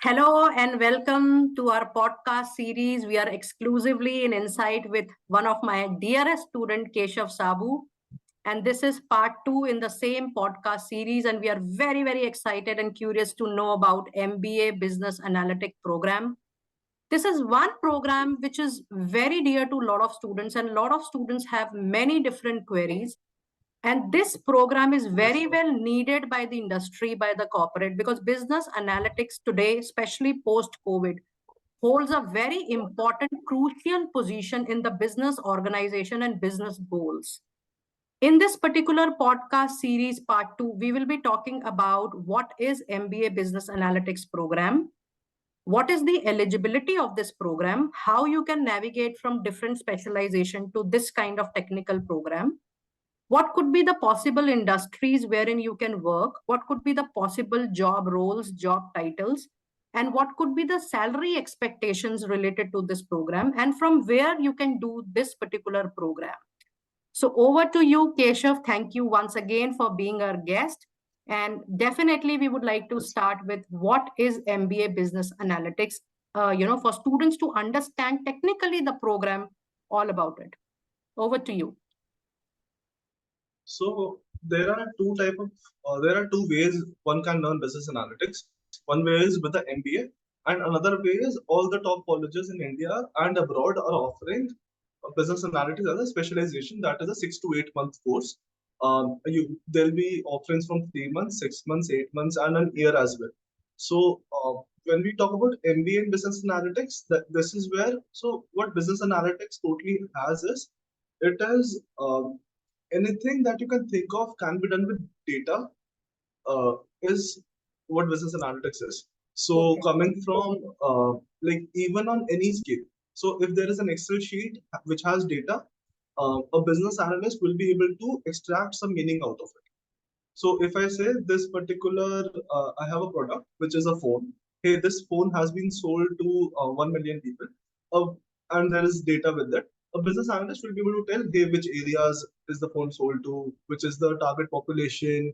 Hello and welcome to our podcast series. We are exclusively in Insight with one of my dearest student, Keshav Sabu. And this is part 2 in the same podcast series. And we are very, very excited and curious to know about MBA Business Analytic program. This is one program which is very dear to a lot of students, and a lot of students have many different queries. And this program is very well needed by the industry, by the corporate, because business analytics today, especially post-COVID, holds a very important, crucial position in the business organization and business goals. In this particular podcast series, part 2, we will be talking about what is MBA Business Analytics program, what is the eligibility of this program, how you can navigate from different specialization to this kind of technical program, what could be the possible industries wherein you can work, what could be the possible job roles, job titles, and what could be the salary expectations related to this program, and from where you can do this particular program. So over to you, Keshav. Thank you once again for being our guest. And definitely we would like to start with what is MBA Business Analytics, for students to understand technically the program, all about it. Over to you. So there are two ways one can learn business analytics. One way is with the MBA, and another way is all the top colleges in India and abroad are offering business analytics as a specialization. That is a 6 to 8 month course. There'll be offerings from 3 months, 6 months, 8 months, and an year as well. So when we talk about MBA in business analytics, this is where, so what business analytics totally has is, it is anything that you can think of can be done with data, is what business analytics is. So coming from like even on any scale. So if there is an Excel sheet which has data, a business analyst will be able to extract some meaning out of it. So if I say this particular, I have a product which is a phone. Hey, this phone has been sold to 1 million people, and there is data with that. A business analyst will be able to tell, hey, which areas is the phone sold to, which is the target population.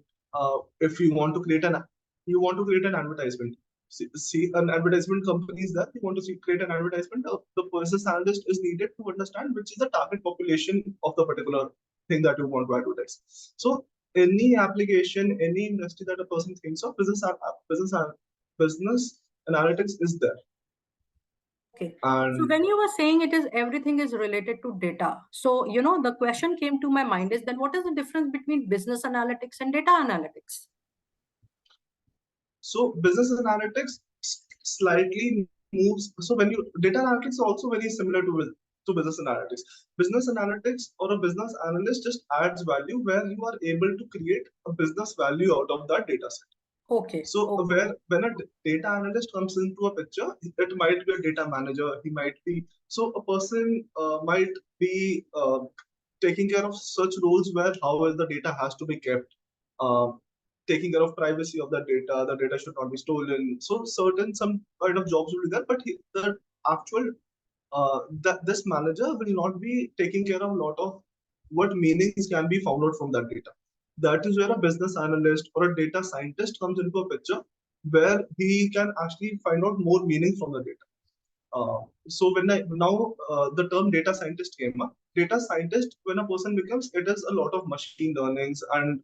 If you want to create an advertisement. See an advertisement company is that you want to create an advertisement. The business analyst is needed to understand which is the target population of the particular thing that you want to advertise. So any application, any industry that a person thinks of, business analytics is there. Okay. So when you were saying everything is related to data, so the question came to my mind is, then what is the difference between business analytics and data analytics? So business analytics slightly moves. So when you data analytics is also very similar to business analytics. Business analytics or a business analyst just adds value where you are able to create a business value out of that data set. Okay. So when a data analyst comes into a picture, it might be a data manager. He might be, so a person might be taking care of such roles where how the data has to be kept, taking care of privacy of the data should not be stolen. So some kind of jobs will be there, but the actual this manager will not be taking care of a lot of what meanings can be found out from that data. That is where a business analyst or a data scientist comes into a picture, where he can actually find out more meaning from the data. So when the term data scientist came up, data scientist, when a person becomes, it is a lot of machine learnings and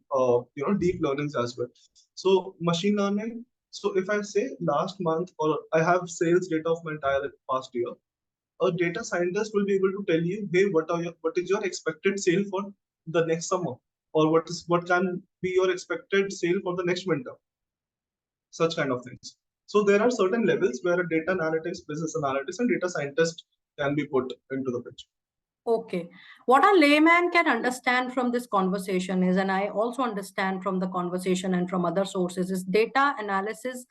deep learnings as well. So machine learning. So if I say last month, or I have sales data of my entire past year, a data scientist will be able to tell you, hey, what is your expected sale for the next summer, or what can be your expected sale for the next winter, such kind of things. So there are certain levels where a data analytics, business analytics, and data scientist can be put into the picture. Okay. What a layman can understand from this conversation is, and I also understand from the conversation and from other sources, is data analysis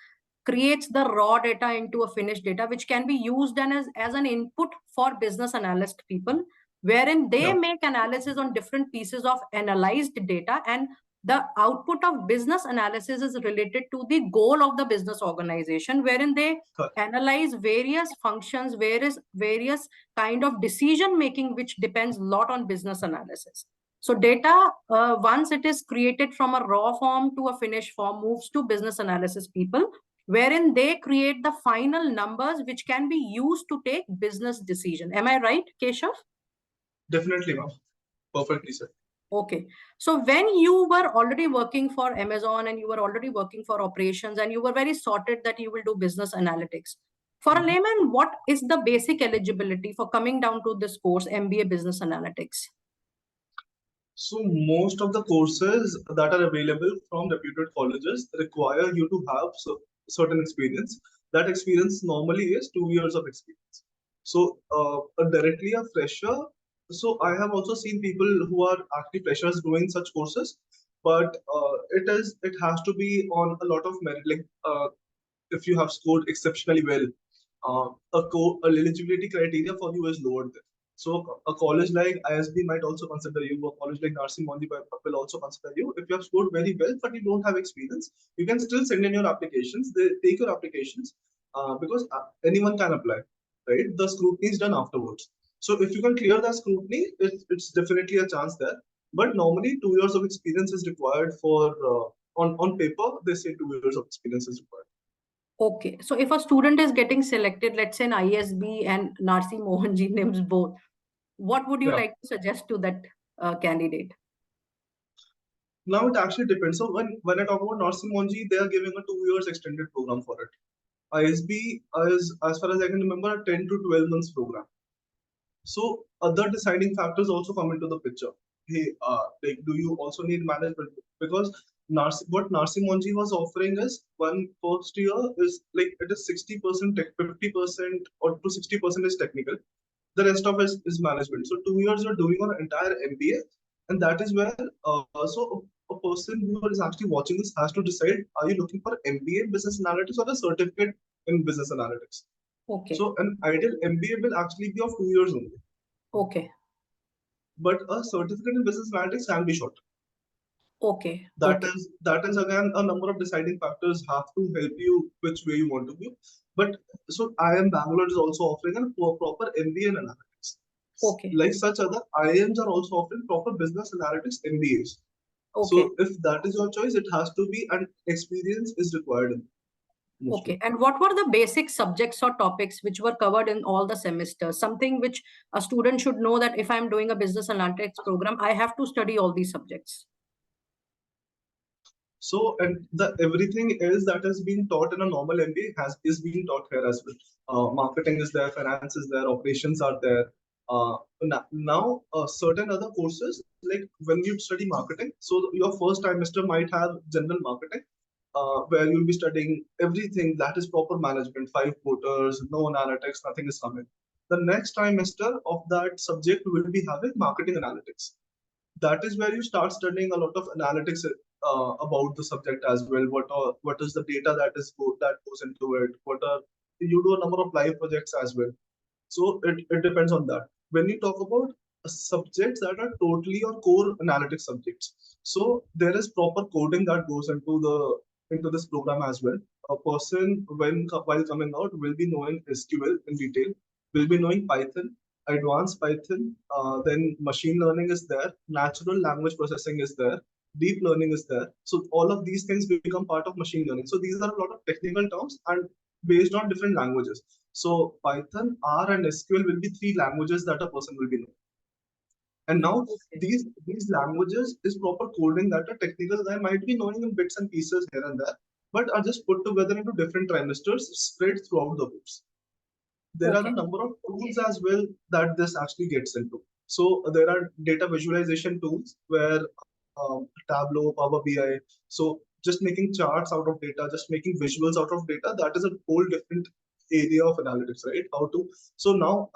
creates the raw data into a finished data, which can be used as an input for business analyst people, wherein they make analysis on different pieces of analyzed data, and the output of business analysis is related to the goal of the business organization, wherein they analyze various functions, various kind of decision making, which depends a lot on business analysis. So data, once it is created from a raw form to a finished form, moves to business analysis people, wherein they create the final numbers which can be used to take business decision. Am I right, Keshav? Definitely, ma'am. Perfectly said. Okay. So when you were already working for Amazon and you were already working for operations and you were very sorted that you will do business analytics, for a layman, what is the basic eligibility for coming down to this course, MBA Business Analytics? So most of the courses that are available from reputed colleges require you to have certain experience. That experience normally is 2 years of experience. So directly a fresher. So I have also seen people who are actually freshers doing such courses, but it has to be on a lot of merit. Like if you have scored exceptionally well, a eligibility criteria for you is lower there. So a college like ISB might also consider you. A college like Narsing Mondi will also consider you. If you have scored very well but you don't have experience, you can still send in your applications. They take your applications because anyone can apply, right? The scrutiny is done afterwards. So if you can clear that scrutiny, it's definitely a chance there. But normally 2 years of experience is required for on paper. They say 2 years of experience is required. Okay. So if a student is getting selected, let's say in ISB and Narsi Mohanji names both, what would you Yeah. like to suggest to that candidate? Now it actually depends. So when I talk about Nursing Monji, they are giving a 2 years extended program for it. ISB is, as far as I can remember, a 10 to 12 months program. So other deciding factors also come into the picture. Hey, like, do you also need management? Because what Nursing Monji was offering is one first year is like it is 60% tech, 50% or to 60% is technical. The rest of it is management. So 2 years you're doing an entire MBA, and that is where so a person who is actually watching this has to decide: are you looking for MBA in business analytics or a certificate in business analytics? Okay. So an ideal MBA will actually be of 2 years only, Okay. but a certificate in business analytics can be short. Okay. That Okay. is again a number of deciding factors have to help you which way you want to go. But so IIM Bangalore is also offering a proper MBA in analytics. Okay. Like such other IIMs are also offering proper business analytics MBAs. Okay. So if that is your choice, it has to be an experience is required in mostly. Okay. And what were the basic subjects or topics which were covered in all the semesters? Something which a student should know that if I'm doing a business analytics program, I have to study all these subjects. So and the everything else that is being taught in a normal MBA is being taught here as well. Marketing is there, finance is there, operations are there. Now, certain other courses like when you study marketing, so your first trimester might have general marketing, where you'll be studying everything that is proper management, 5 quarters, no analytics, nothing is coming. The next trimester of that subject will be having marketing analytics. That is where you start studying a lot of analytics about the subject as well. What is the data that goes into it? What are you do a number of live projects as well. So it depends on that. When you talk about subjects that are totally your core analytics subjects, so there is proper coding that goes into this program as well. A person while coming out will be knowing SQL in detail, will be knowing Python, advanced Python, then machine learning is there, natural language processing is there, deep learning is there. So all of these things become part of machine learning. So these are a lot of technical terms and based on different languages. So Python, R, and SQL will be three languages that a person will be knowing. And now Okay. these languages is proper coding that a technical guy might be knowing in bits and pieces here and there, but are just put together into different trimesters spread throughout the course. There are a Okay. number of tools as well that this actually gets into. So there are data visualization tools where Tableau, Power BI. So just making charts out of data, just making visuals out of data, that is a whole different area of analytics, right? How to so now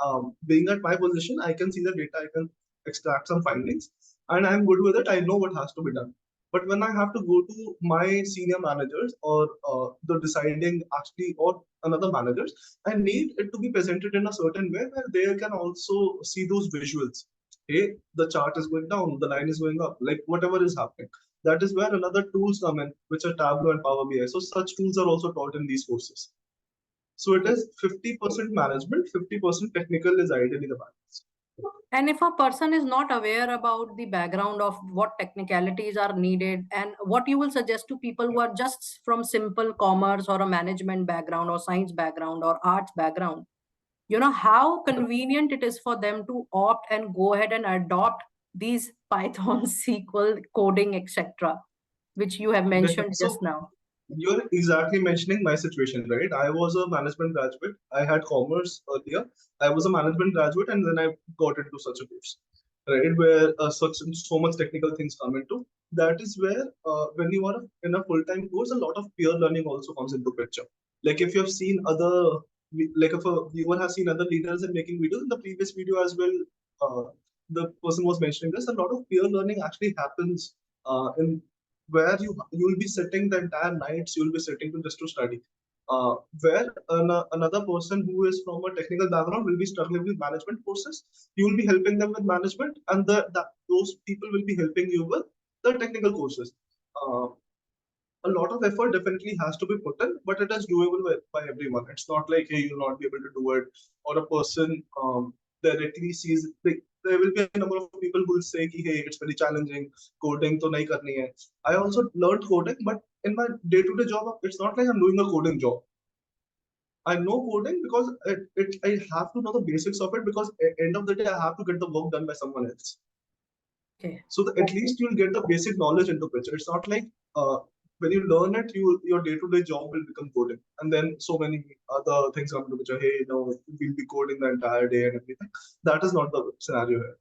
being at my position, I can see the data, I can extract some findings, and I'm good with it. I know what has to be done. But when I have to go to my senior managers or the deciding actually or another managers, I need it to be presented in a certain way where they can also see those visuals. Hey, the chart is going down, the line is going up, like whatever is happening. That is where another tools come in, which are Tableau and Power BI. So such tools are also taught in these courses. So it Okay. is 50% management, 50% technical is ideally the balance. And if a person is not aware about the background of what technicalities are needed, and what you will suggest to people who are just from simple commerce or a management background or science background or arts background, how convenient it is for them to opt and go ahead and adopt these Python, SQL, coding, etc., which you have mentioned just So now. you're exactly mentioning my situation, right? I was a management graduate. I had commerce earlier. I was a management graduate, and then I got into such a course, right? Where so much technical things come into. That is where when you are in a full-time course, a lot of peer learning also comes into picture. Like if you have seen like if a viewer has seen other leaders and making videos in the previous video as well, the person was mentioning this. A lot of peer learning actually happens in where you'll be sitting the entire nights, you'll be sitting to just to study, where another person who is from a technical background will be struggling with management courses. You will be helping them with management, and those people will be helping you with the technical courses. A lot of effort definitely has to be put in, but it is doable by everyone. It's not like, hey, you'll not be able to do it, or a person directly sees, like, there will be a number of people who will say, ki, hey, it's very challenging, coding to nahi karni hai. I also learned coding, but in my day-to-day job, it's not like I'm doing a coding job. I know coding because I have to know the basics of it, because at the end of the day, I have to get the work done by someone else. Okay. So at least you'll get the basic knowledge into picture. It's not like when you learn it, your day-to-day job will become coding, and then so many other things come into picture. Hey, we'll be coding the entire day and everything. That is not the scenario here.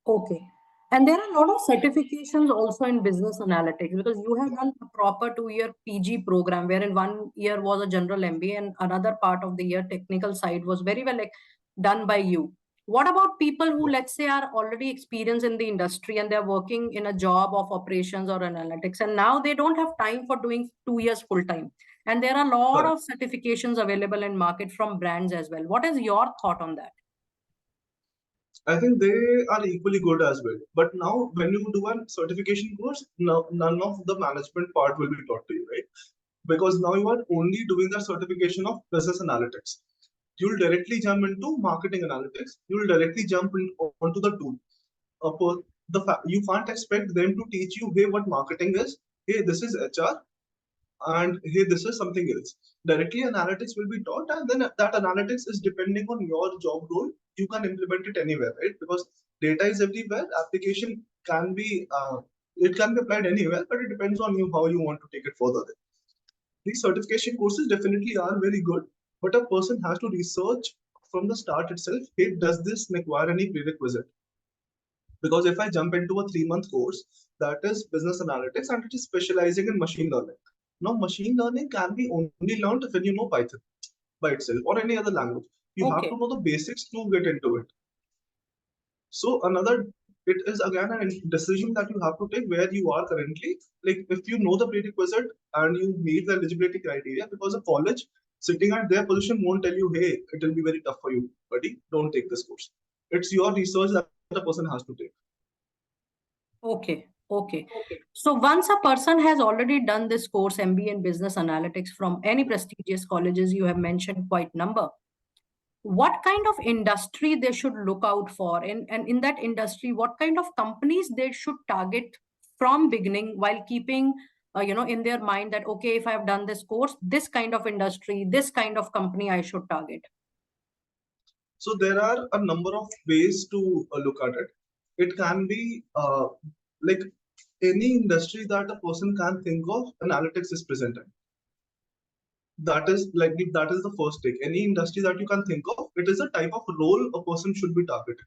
Okay. And there are a lot of certifications also in business analytics, because you have done a proper 2-year PG program, wherein 1 year was a general MBA and another part of the year technical side was very well done by you. What about people who, let's say, are already experienced in the industry and they're working in a job of operations or analytics, and now they don't have time for doing 2 years full time? And there are a lot Correct. of certifications available in market from brands as well. What is your thought on that? I think they are equally good as well. But now, when you do a certification course, none of the management part will be taught to you, right? Because now you are only doing the certification of business analytics. You'll directly jump into marketing analytics. You'll directly jump onto the tool. You can't expect them to teach you, hey, what marketing is. Hey, this is HR, and hey, this is something else. Directly analytics will be taught, and then that analytics is depending on your job role. You can implement it anywhere, right? Because data is everywhere. Application can be it can be applied anywhere, but it depends on you how you want to take it further. These certification courses definitely are very good, but a person has to research from the start itself. Hey, does this require any prerequisite? Because if I jump into a 3-month course that is business analytics and it is specializing in machine learning. Now, machine learning can be only learned when you know Python by itself or any other language. You have to Okay. know the basics to get into it. So it is again a decision that you have to take where you are currently. Like if you know the prerequisite and you meet the eligibility criteria, because a college sitting at their position won't tell you, hey, it will be very tough for you, buddy. Don't take this course. It's your research that the person has to take. Okay, okay. So once a person has already done this course, MBA in Business Analytics from any prestigious colleges, you have mentioned quite number, what kind of industry they should look out for? And in that industry, what kind of companies they should target from beginning, while keeping, in their mind that, okay, if I have done this course, this kind of industry, this kind of company I should target. So there are a number of ways to look at it. It can be like any industry that a person can think of, analytics is present in. That is the first thing. Any industry that you can think of, it is a type of role a person should be targeting.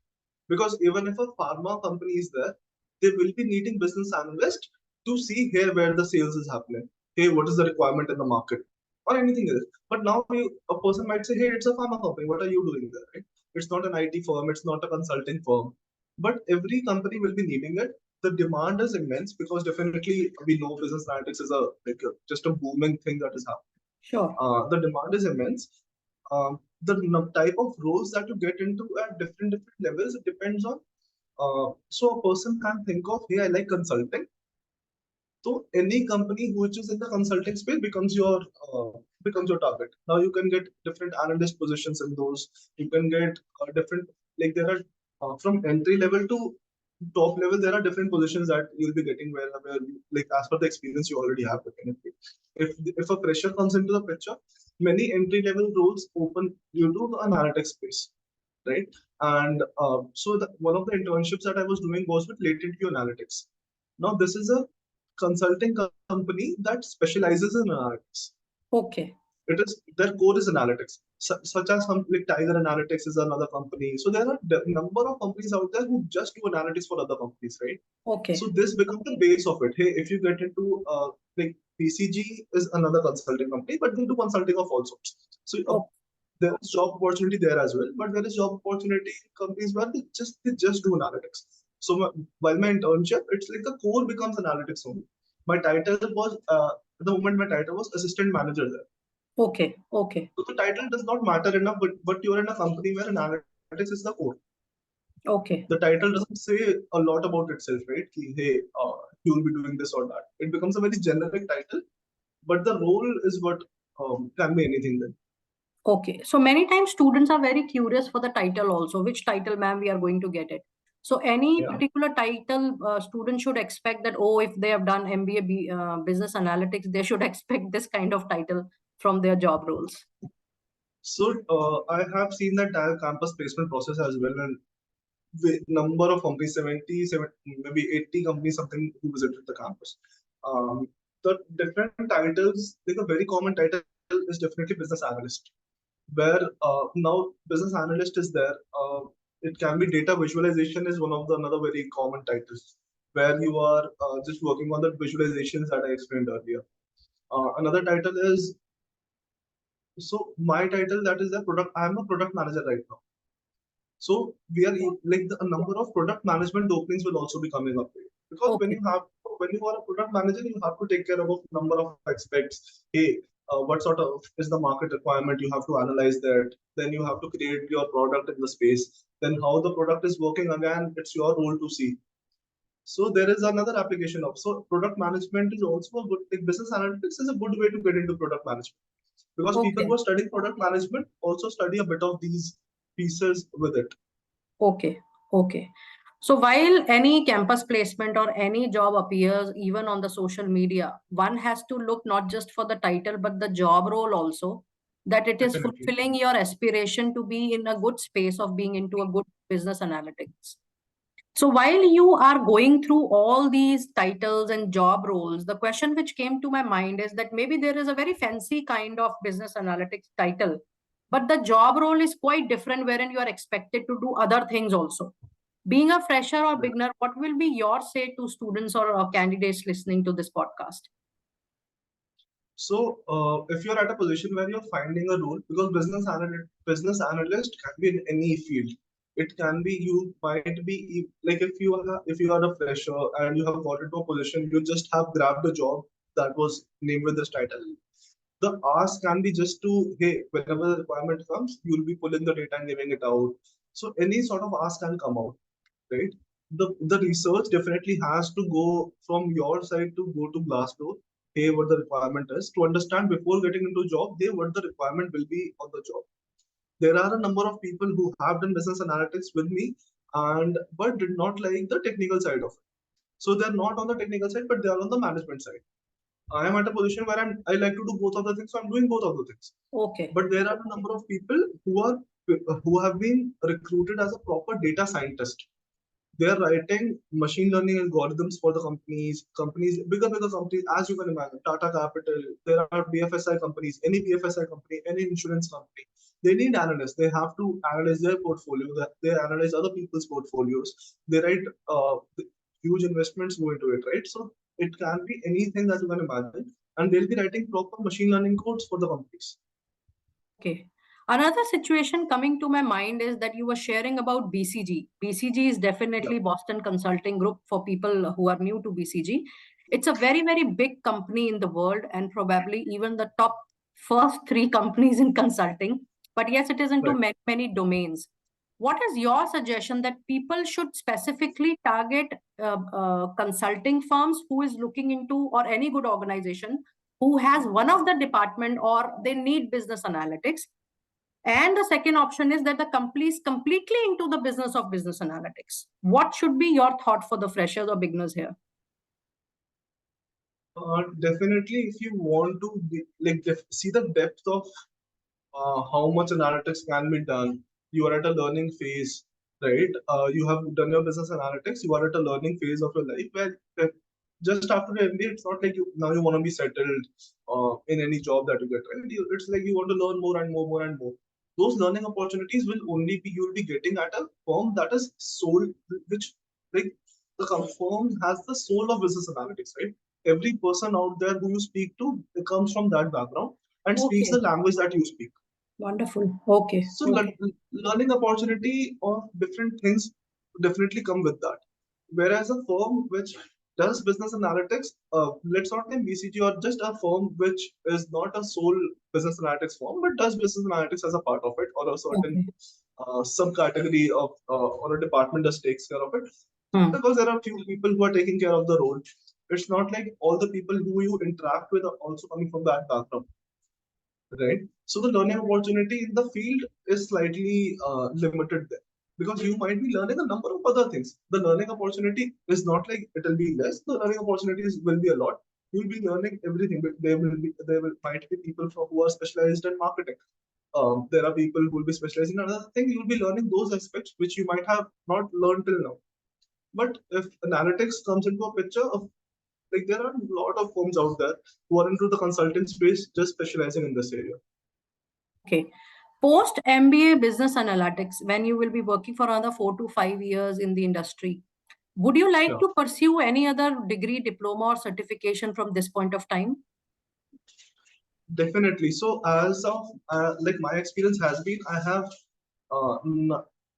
Because even if a pharma company is there, they will be needing business analyst to see here where the sales is happening. Hey, what is the requirement in the market? Or anything else. But now a person might say, hey, it's a pharma company. What are you doing there? Right? It's not an IT firm, it's not a consulting firm. But every company will be needing it. The demand is immense because definitely we know business analytics is just a booming thing that is happening. Sure. The demand is immense. The type of roles that you get into at different levels, it depends on. So a person can think of, hey, I like consulting. So any company which is in the consulting space becomes your target. Now you can get different analyst positions in those. You can get different, like there are from entry level to top level, there are different positions that you'll be getting where you, like as per the experience you already have. Definitely, if a fresher comes into the picture, many entry level roles open due to the analytics space, right? And so one of the internships that I was doing was with latent view analytics. Now this is a consulting company that specializes in analytics. Okay. It is their core is analytics, such as like Tiger Analytics is another company. So there are number of companies out there who just do analytics for other companies, right? Okay. So this becomes the base of it. Hey, if you get into like BCG is another consulting company, but they do consulting of all sorts. So Oh, there is job opportunity there as well, but there is job opportunity in companies where they just do analytics. So while my internship, it's like the core becomes analytics only. My title was at the moment my title was assistant manager there. okay. Okay. So the title does not matter enough, but you're in a company where analytics is the core. Okay. The title doesn't say a lot about itself, right? Ki, hey, you will be doing this or that. It becomes a very generic title, but the role is what can be anything then. Okay. So many times students are very curious for the title also. Which title, ma'am, we are going to get it? So any Yeah. particular title student should expect that, oh, if they have done MBA business analytics, they should expect this kind of title from their job roles. So I have seen that entire campus placement process as well, and number of companies, 70, maybe 80 companies, something who visited the campus. The different titles, like a very common title is definitely business analyst, where now business analyst is there. It can be data visualization is one of the another very common titles, where you are just working on the visualizations that I explained earlier. Another title is so my title that is the product. I am a product manager right now. So we are like a number of product management openings will also be coming up because Okay. when you are a product manager, you have to take care of a number of aspects. Hey, what sort of is the market requirement? You have to analyze that. Then you have to create your product in the space. Then how the product is working again, it's your role to see. So there is another application of so product management is also a good like business analytics is a good way to get into product management because people Okay. who are studying product management also study a bit of these pieces with it. Okay. Okay. So while any campus placement or any job appears even on the social media, one has to look not just for the title but the job role also, that it is Definitely. fulfilling your aspiration to be in a good space of being into a good business analytics. So while you are going through all these titles and job roles, the question which came to my mind is that maybe there is a very fancy kind of business analytics title, but the job role is quite different wherein you are expected to do other things also. Being a fresher or beginner, what will be your say to students or candidates listening to this podcast? So, if you're at a position where you're finding a role, because business analyst can be in any field. It can be you might be like if you are a fresher and you have got into a position, you just have grabbed a job that was named with this title. The ask can be just to hey, whenever the requirement comes, you'll be pulling the data and giving it out. So any sort of ask can come out, right? The research definitely has to go from your side to go to Glassdoor. Hey, what the requirement is to understand before getting into job. Hey, what the requirement will be on the job. There are a number of people who have done business analytics with me, and but did not like the technical side of it. So they're not on the technical side, but they are on the management side. I am at a position where I like to do both of the things, so I'm doing both of the things. Okay. But there are a number of people who have been recruited as a proper data scientist. They are writing machine learning algorithms for the companies, bigger companies, as you can imagine, Tata Capital, there are BFSI companies, any BFSI company, any insurance company. They need analysts. They have to analyze their portfolio. They analyze other people's portfolios. They write huge investments go into it, right? So it can be anything that you can imagine. And they'll be writing proper machine learning codes for the companies. Okay. Another situation coming to my mind is that you were sharing about BCG. BCG is Yeah, definitely Boston Consulting Group for people who are new to BCG. It's a very, very big company in the world and probably even the top first three companies in consulting. But yes, it is into right. many, many domains. What is your suggestion that people should specifically target consulting firms who is looking into or any good organization who has one of the department or they need business analytics, And the second option is that the company is completely into the business of business analytics. What should be your thought for the freshers or beginners here? Definitely, if you want to see the depth of how much analytics can be done, you are at a learning phase, right? You have done your business analytics, you are at a learning phase of your life where just after the MBA, it's not like you now you want to be settled in any job that you get, right? It's like you want to learn more and more and more. Those learning opportunities will only be you will be getting at a firm that is soul, which like the firm has the soul of business analytics, right? Every person out there who you speak to comes from that background and speaks Okay, the language that you speak. wonderful. Okay, So okay, learning opportunity of different things definitely come with that. Whereas a firm which does business analytics, let's not name BCG or just a firm which is not a sole business analytics firm, but does business analytics as a part of it or a certain okay. subcategory of or a department that takes care of it. Hmm. Because there are few people who are taking care of the role. It's not like all the people who you interact with are also coming from that background, right? So the learning opportunity in the field is slightly limited there because you might be learning a number of other things. The learning opportunity is not like it will be less. The learning opportunities will be a lot. You'll be learning everything, but there will might be people who are specialized in marketing. There are people who will be specialized in another thing. You'll be learning those aspects which you might have not learned till now. But if analytics comes into a picture of like there are a lot of firms out there who are into the consulting space just specializing in this area. Okay. Post MBA business analytics, when you will be working for another 4 to 5 years in the industry, would you like Yeah. to pursue any other degree, diploma, or certification from this point of time? Definitely. So as of like my experience has been, I have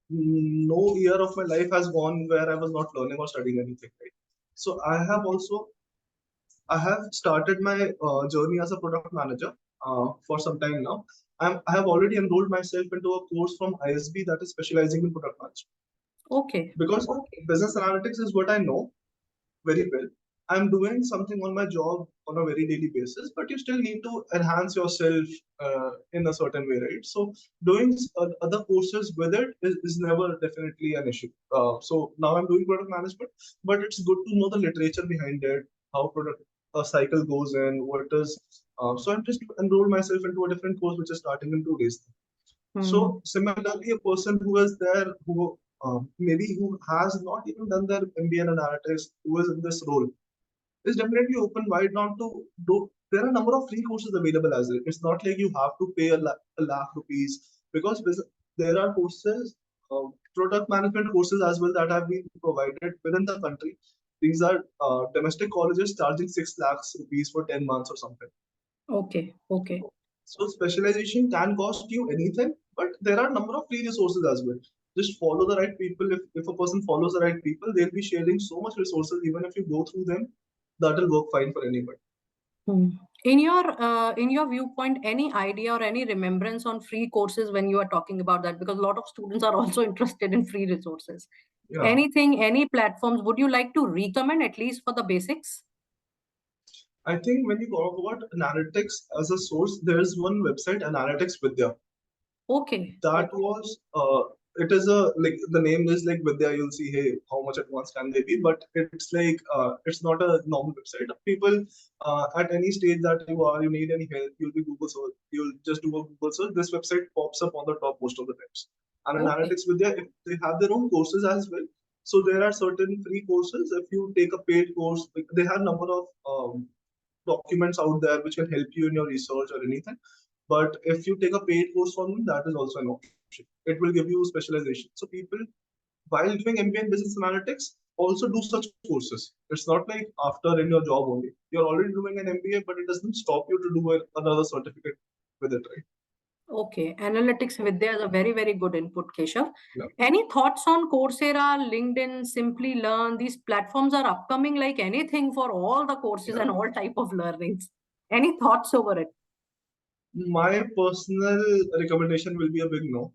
no year of my life has gone where I was not learning or studying anything, right? So I have started my journey as a product manager for some time now. I have already enrolled myself into a course from ISB that is specializing in product management Okay. because business analytics is what I know very well. I'm doing something on my job on a very daily basis, but you still need to enhance yourself in a certain way, right? So doing other courses with it is never definitely an issue. So now I'm doing product management, but it's good to know the literature behind it, how product a cycle goes in, what is. So I'm just enroll myself into a different course which is starting in 2 days. Hmm. So similarly, a person who is there who maybe who has not even done their MBA in analytics, who is in this role, is definitely open. Why not to do? There are a number of free courses available as well. It's not like you have to pay a lakh rupees because there are courses, product management courses as well that have been provided within the country. These are domestic colleges charging 6 lakhs rupees for 10 months or something. Okay. Okay. So specialization can cost you anything, but there are a number of free resources as well. Just follow the right people. If a person follows the right people, they'll be sharing so much resources. Even if you go through them, that will work fine for anybody. Hmm. In your viewpoint, any idea or any remembrance on free courses when you are talking about that? Because a lot of students are also interested in free resources. Yeah, Anything, any platforms would you like to recommend at least for the basics? I think when you talk about analytics as a source, there's one website, Analytics Vidya. Okay. That Okay. was it is a like the name is like Vidya, you'll see hey how much advanced can they be, but it's like it's not a normal website. People at any stage that you are, you need any help, you'll be Google search, you'll just do a Google search, this website pops up on the top most of the times. And Okay. Analytics Vidya, if they have their own courses as well. So there are certain free courses. If you take a paid course, like, they have number of documents out there which can help you in your research or anything. But if you take a paid course from them, that is also an option. It will give you specialization. So people, while doing MBA in business analytics, also do such courses. It's not like after in your job only. You're already doing an MBA, but it doesn't stop you to do another certificate with it, right? Okay. Analytics Vidya is a very, very good input, Keshav. Yeah. Any thoughts on Coursera, LinkedIn, Simply Learn? These platforms are upcoming like anything for all the courses Yeah. and all type of learnings. Any thoughts over it? My personal recommendation will be a big no.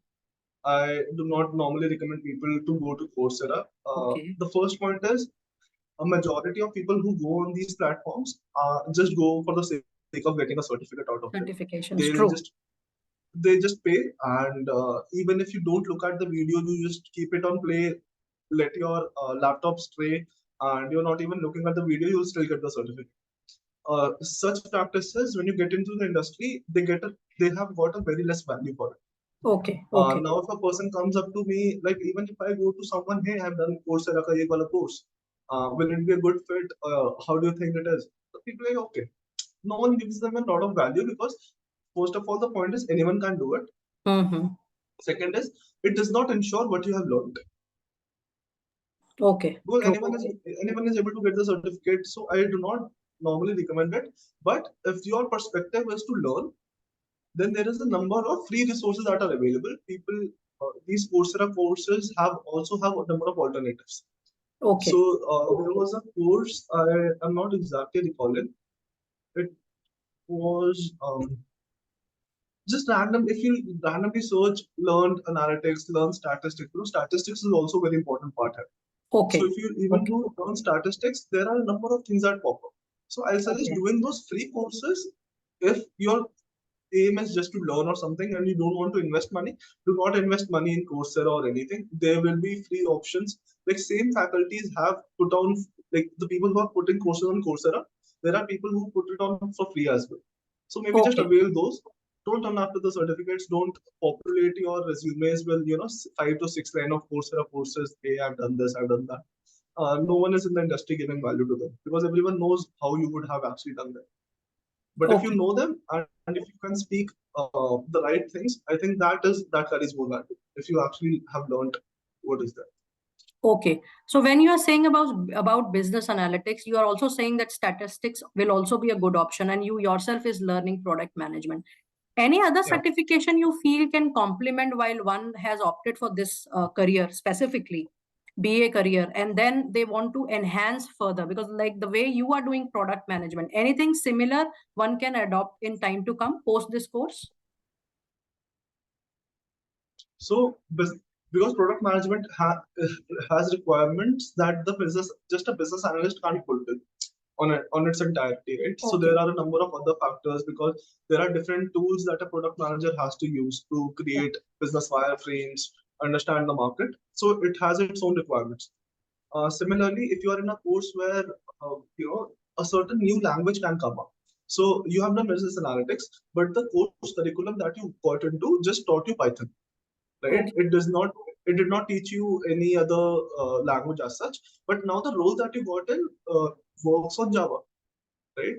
I do not normally recommend people to go to Coursera. Okay. The first point is a majority of people who go on these platforms just go for the sake of getting a certificate out of them. Certifications. They'll True. just they just pay, and even if you don't look at the video, you just keep it on play, let your laptop stray, and you're not even looking at the video, you'll still get the certificate. Such practices, when you get into the industry, they have got a very less value for it. Okay, okay. Now, if a person comes up to me, like even if I go to someone, hey, I've done Coursera ka ye wala course, will it be a good fit? How do you think it is? So people are like, okay. No one gives them a lot of value because, first of all, the point is anyone can do it. Mm-hmm. Second is, it does not ensure what you have learned. Okay, Because true. anyone is able to get the certificate, so I do not normally recommend it. But if your perspective is to learn, then there is a number of free resources that are available. These Coursera courses also have a number of alternatives. So Okay, there was a course, I'm not exactly recalling. It was just random. If you randomly search, learn analytics, learn statistics, statistics is also a very important part here. So okay, if you even okay, do learn statistics, there are a number of things that pop up. So I'll suggest okay, doing those free courses if your aim is just to learn or something and you don't want to invest money. Do not invest money in Coursera or anything. There will be free options. Like same faculties have put on, like the people who are putting courses on Coursera, there are people who put it on for free as well. So maybe just okay, avail those. Don't turn after the certificates. Don't populate your resumes with 5 to 6 line of Coursera courses. Hey, I've done this, I've done that. No one is in the industry giving value to them because everyone knows how you would have actually done that. But if you okay. know them and if you can speak the right things, I think that carries more value. If you actually have learned what is that. Okay. So when you are saying about business analytics, you are also saying that statistics will also be a good option, and you yourself is learning product management. Any other Yeah. certification you feel can complement while one has opted for this career specifically, BA career, and then they want to enhance further because like the way you are doing product management, anything similar one can adopt in time to come post this course? So because product management has requirements that the business just a business analyst can't fulfill on its entirety, right? So there Okay. are a number of other factors because there are different tools that a product manager has to use to create business wireframes, understand the market. So it has its own requirements. Similarly, if you are in a course where a certain new language can come up, so you have done business analytics, but the course curriculum that you got into just taught you Python, right? Okay. It did not teach you any other language as such. But now the role that you got in works on Java, right?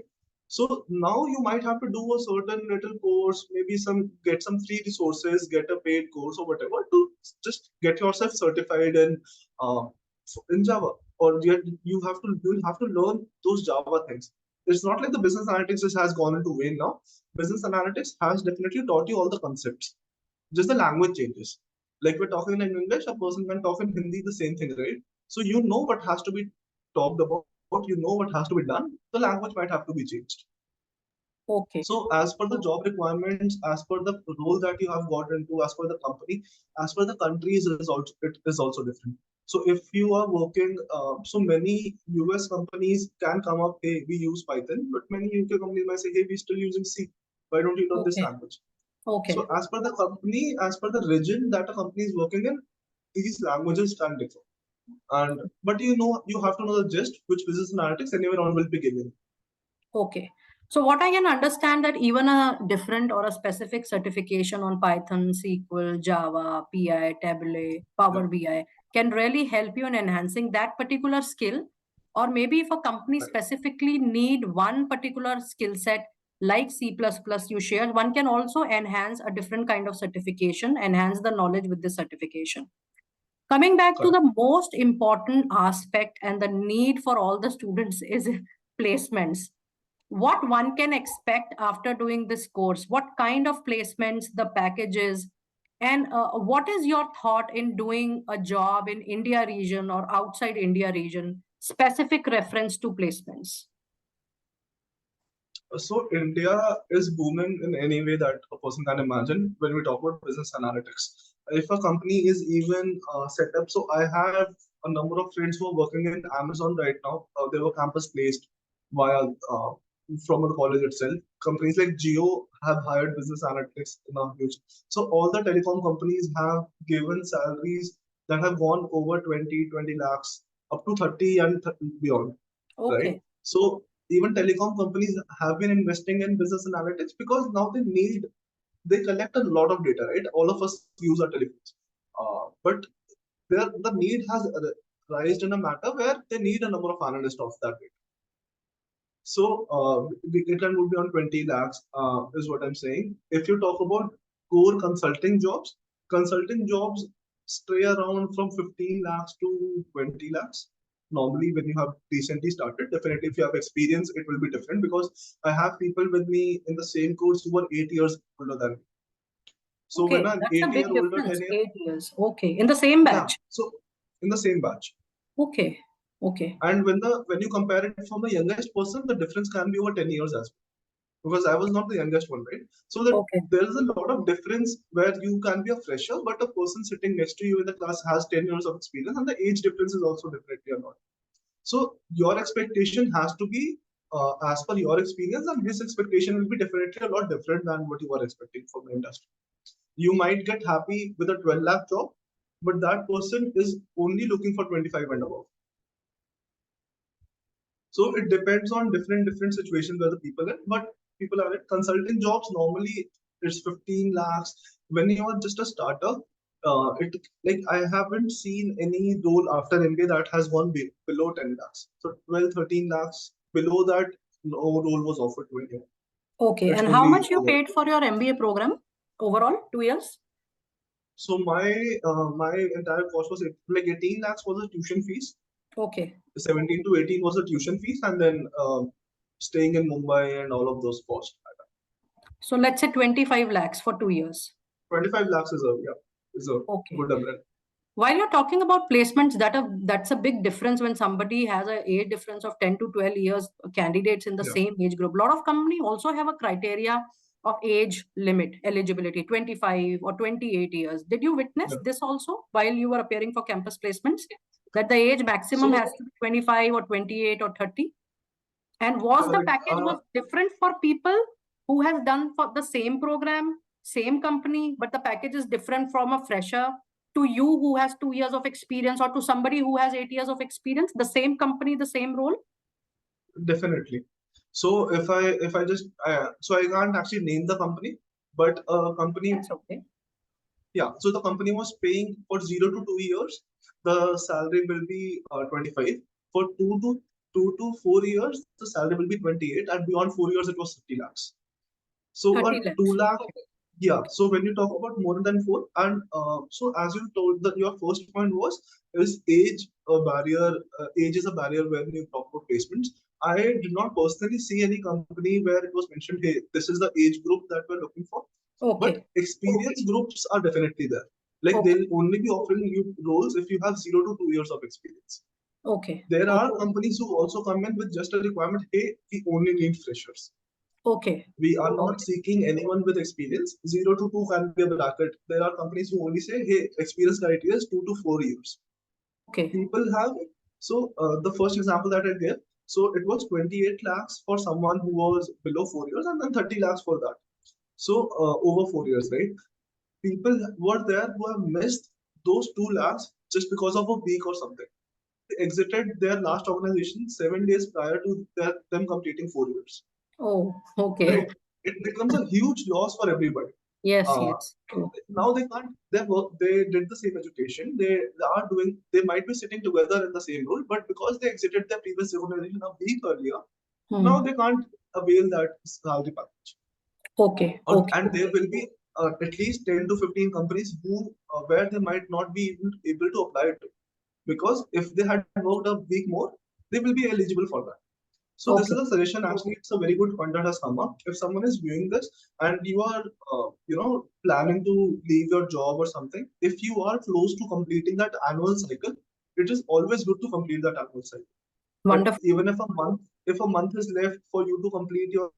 So now you might have to do a certain little course, maybe get some free resources, get a paid course or whatever to just get yourself certified uh, in Java. Or you'll have to learn those Java things. It's not like the business analytics just has gone into vain now. Business analytics has definitely taught you all the concepts. Just the language changes. Like we're talking in English, a person can talk in Hindi the same thing, right? So you know what has to be talked about, you know what has to be done. The language might have to be changed. Okay. So as per the job requirements, as per the role that you have got into, as per the company, as per the countries, it is also different. So if you are working, so many US companies can come up, hey, we use Python, but many UK companies might say, hey, we're still using C. Why don't you learn this Okay. language? Okay. So as per the company, as per the region that a company is working in, these languages can differ. And but you have to know the gist, which business analytics anywhere on will be given. Okay. So what I can understand that even a different or a specific certification on Python, SQL, Java, PI, Tableau, Yeah, Power BI can really help you in enhancing that particular skill. Or maybe if a company right. specifically need one particular skill set like C++ you shared, one can also enhance a different kind of certification, enhance the knowledge with this certification. Coming back to Correct. the most important aspect and the need for all the students is placements. What one can expect after doing this course, what kind of placements the packages, and what is your thought in doing a job in India region or outside India region, specific reference to placements? So India is booming in any way that a person can imagine when we talk about business analytics. If a company is even set up, so I have a number of friends who are working in Amazon right now. They were campus placed via from the college itself. Companies like Geo have hired business analytics in a huge. So all the telecom companies have given salaries that have gone over 20 lakhs, up to 30 and beyond, right? Okay. So even telecom companies have been investing in business analytics because now they collect a lot of data, right? All of us use our telephones. But the need has raised in a matter where they need a number of analysts of that data. So it can would be on 20 lakhs, is what I'm saying. If you talk about core consulting jobs stray around from 15 lakhs to 20 lakhs. Normally, when you have recently started, definitely if you have experience, it will be different because I have people with me in the same course who are 8 years older than me. So when Okay, I'm that's a big 8 year older, difference. 10 year, 8 years. Okay, in the same yeah. batch. So in the same batch. Okay. Okay. And when you compare it from the youngest person, the difference can be over 10 years as well. Because I was not the youngest one, right? So that Okay. there is a lot of difference where you can be a fresher, but a person sitting next to you in the class has 10 years of experience, and the age difference is also definitely a lot. So your expectation has to be as per your experience, and his expectation will be definitely a lot different than what you are expecting from the industry. You might get happy with a 12 lakh job, but that person is only looking for 25 and above. So it depends on different situations where the people are, but people are at consulting jobs normally it's 15 lakhs. When you are just a starter, it like I haven't seen any role after MBA that has gone below 10 lakhs. So 12, 13 lakhs below that, no role was offered to anyone. Okay. It's And how only much you over. paid for your MBA program overall? 2 years? So my entire cost was like 18 lakhs was the tuition fees. Okay. 17 to 18 was the tuition fees, and then staying in Mumbai and all of those costs. So let's say 25 lakhs for 2 years. 25 lakhs is a Okay. good umbrella. While you're talking about placements, that's a big difference when somebody has a age difference of 10 to 12 years, candidates in the Yeah, same age group. A lot of company also have a criteria of age limit, eligibility, 25 or 28 years. Did you witness yeah. this also while you were appearing for campus placements? That the age maximum So has to be 25 or 28 or 30? And was the correct. package was different for people who has done for the same program, same company, but the package is different from a fresher to you who has 2 years of experience or to somebody who has 8 years of experience, the same company, the same role? Definitely. So if I just so I can't actually name the company, but a company, That's okay. yeah. So the company was paying for 0 to 2 years. The salary will be 25. For 2 to 4 years, the salary will be 28, and beyond 4 years, it was 50 lakhs. So 30 a 2 lakhs. lakh, Okay. yeah. Okay. So when you talk about more than four, and so as you told that your first point was is age a barrier? Age is a barrier when you talk about placements. I did not personally see any company where it was mentioned, hey, this is the age group that we're looking for. But Okay. experience groups are definitely there. Like Okay. they'll only be offering you roles if you have 0 to 2 years of experience. Okay. There are Okay. companies who also come in with just a requirement, hey, we only need freshers. Okay. We are not Okay. seeking anyone with experience. 0 to 2 can be a bracket. There are companies who only say, hey, experience criteria is 2 to 4 years. Okay. People have, so the first example that I gave, so it was 28 lakhs for someone who was below 4 years and then 30 lakhs for that. So over 4 years, right? People were there who have missed those 2 lakhs just because of a week or something. They exited their last organization 7 days prior to them completing 4 years, Oh, okay. right? It becomes a huge loss for everybody. Yes, Uh, yes. True. Now they can't. They work. They did the same education. They are doing. They might be sitting together in the same role, but because they exited their previous organization a week earlier, now Hmm. they can't avail that salary package. Okay. Okay. And there will be at least 10 to 15 companies who where they might not be even able to apply it to, because if they had worked a week more, they will be eligible for that. So this Okay. is a suggestion. Actually, it's a very good point that has come up. If someone is viewing this and you are, planning to leave your job or something, if you are close to completing that annual cycle, it is always good to complete that annual cycle. That Wonderful. even if a month is left for you to complete your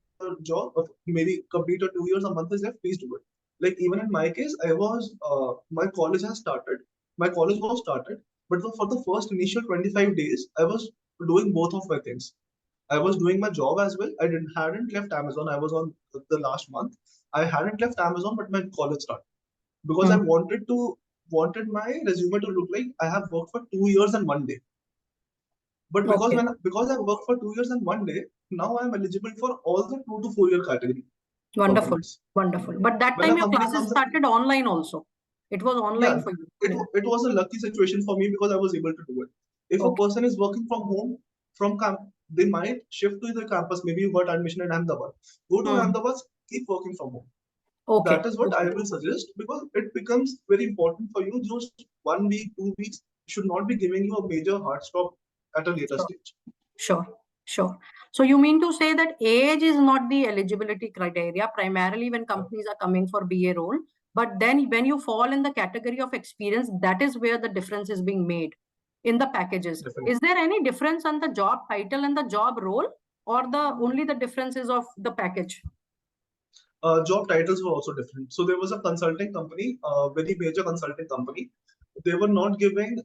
job, or maybe complete your 2 years, a month is left, please do it. Like even in my case, my college has started. My college was started, but for the first initial 25 days, I was doing both of my things. I was doing my job as well. I didn't hadn't left Amazon. I was on the last month. I hadn't left Amazon, but my college started because I Hmm. wanted my resume to look like I have worked for 2 years and one day. But Okay. because I worked for 2 years and one day, now I'm eligible for all the 2 to 4 year category Wonderful. companies. Wonderful. But that When time a your company classes comes up, started online also. It was online yeah, for you. it Yeah. it was a lucky situation for me because I was able to do it. If a Okay. person is working from home, from camp, they might shift to the campus. Maybe you got admission in Ahmedabad. Go to Hmm. Ahmedabad, keep working from home. That Okay. is what I Okay. will suggest because it becomes very important for you. Just 1 week, 2 weeks should not be giving you a major hard stop at a later Sure. stage. Sure. Sure. So you mean to say that age is not the eligibility criteria primarily when Yeah, companies are coming for BA role, but then when you fall in the category of experience, that is where the difference is being made in the packages. definitely. Is there any difference on the job title and the job role, or the only the differences of the package? Job titles were also different. So there was a consulting company, a very major consulting company. They were not giving.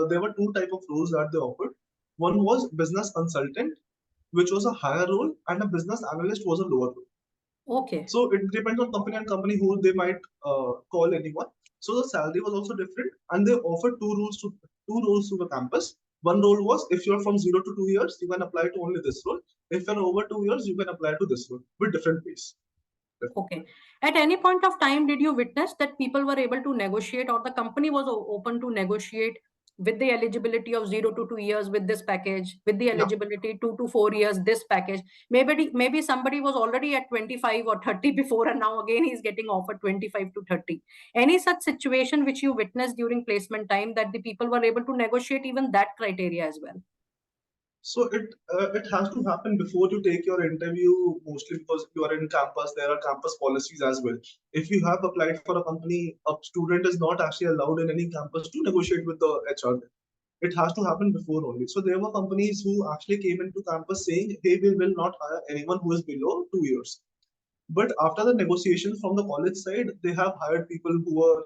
There were two type of roles that they offered. One was business consultant, which was a higher role, and a business analyst was a lower role. Okay. So it depends on company who they might call anyone. So the salary was also different, and they offered two roles to the campus. One role was if you're from 0 to 2 years, you can apply to only this role. If you're over 2 years, you can apply to this role with different pays. Okay. At any point of time, did you witness that people were able to negotiate, or the company was open to negotiate with the eligibility of 0 to 2 years with this package, with the Yeah. eligibility 2 to 4 years this package? Maybe somebody was already at 25 or 30 before, and now again he's getting offered 25 to 30. Any such situation which you witnessed during placement time that the people were able to negotiate even that criteria as well? So it has to happen before you take your interview, mostly because you are in campus. There are campus policies as well. If you have applied for a company, a student is not actually allowed in any campus to negotiate with the HR. It has to happen before only. So there were companies who actually came into campus saying, "Hey, we will not hire anyone who is below 2 years." But after the negotiations from the college side, they have hired people who were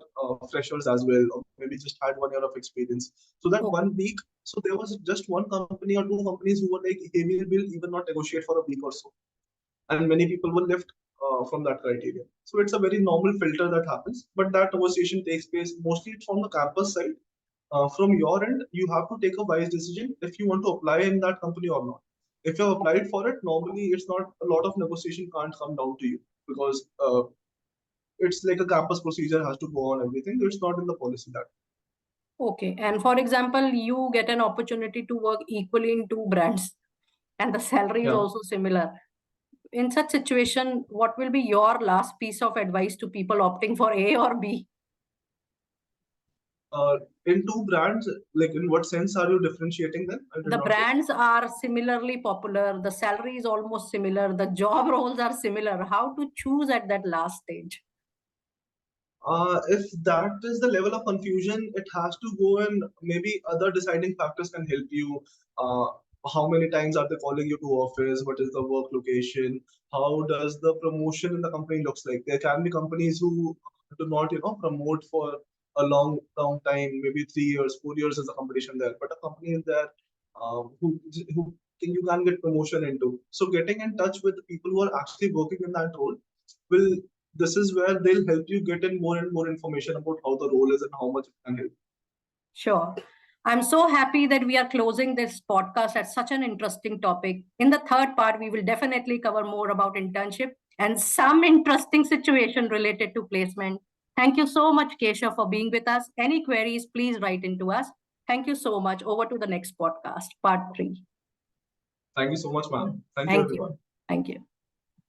freshers as well, or maybe just had 1 year of experience. So that Okay. 1 week, so there was just one company or two companies who were like, hey, we will even not negotiate for a week or so. And many people were left from that criteria. So it's a very normal filter that happens, but that negotiation takes place mostly from the campus side. From your end, you have to take a wise decision if you want to apply in that company or not. If you have applied for it, normally it's not a lot of negotiation can't come down to you because it's like a campus procedure has to go on everything. It's not in the policy that. Okay. And for example, you get an opportunity to work equally in two brands, and the salary is Yeah. also similar. In such situation, what will be your last piece of advice to people opting for A or B? In two brands, like in what sense are you differentiating them? I did The not get. brands are similarly popular, the salary is almost similar, the job roles are similar. How to choose at that last stage? If that is the level of confusion, it has to go in. Maybe other deciding factors can help you. Uh, how many times are they calling you to office? What is the work location? How does the promotion in the company looks like? There can be companies who do not, promote for a long time, maybe 3 years, 4 years is the competition there. But a company is there who you can get promotion into. So getting in touch with the people who are actually working in that role will this is where they'll help you get in more and more information about how the role is and how much it can help. Sure. I'm so happy that we are closing this podcast at such an interesting topic. In the third part, we will definitely cover more about internship and some interesting situation related to placement. Thank you so much, Kesha, for being with us. Any queries, please write into us. Thank you so much. Over to the next podcast, part 3. Thank you so much, ma'am. Thank you, Thank you. everyone. Thank you.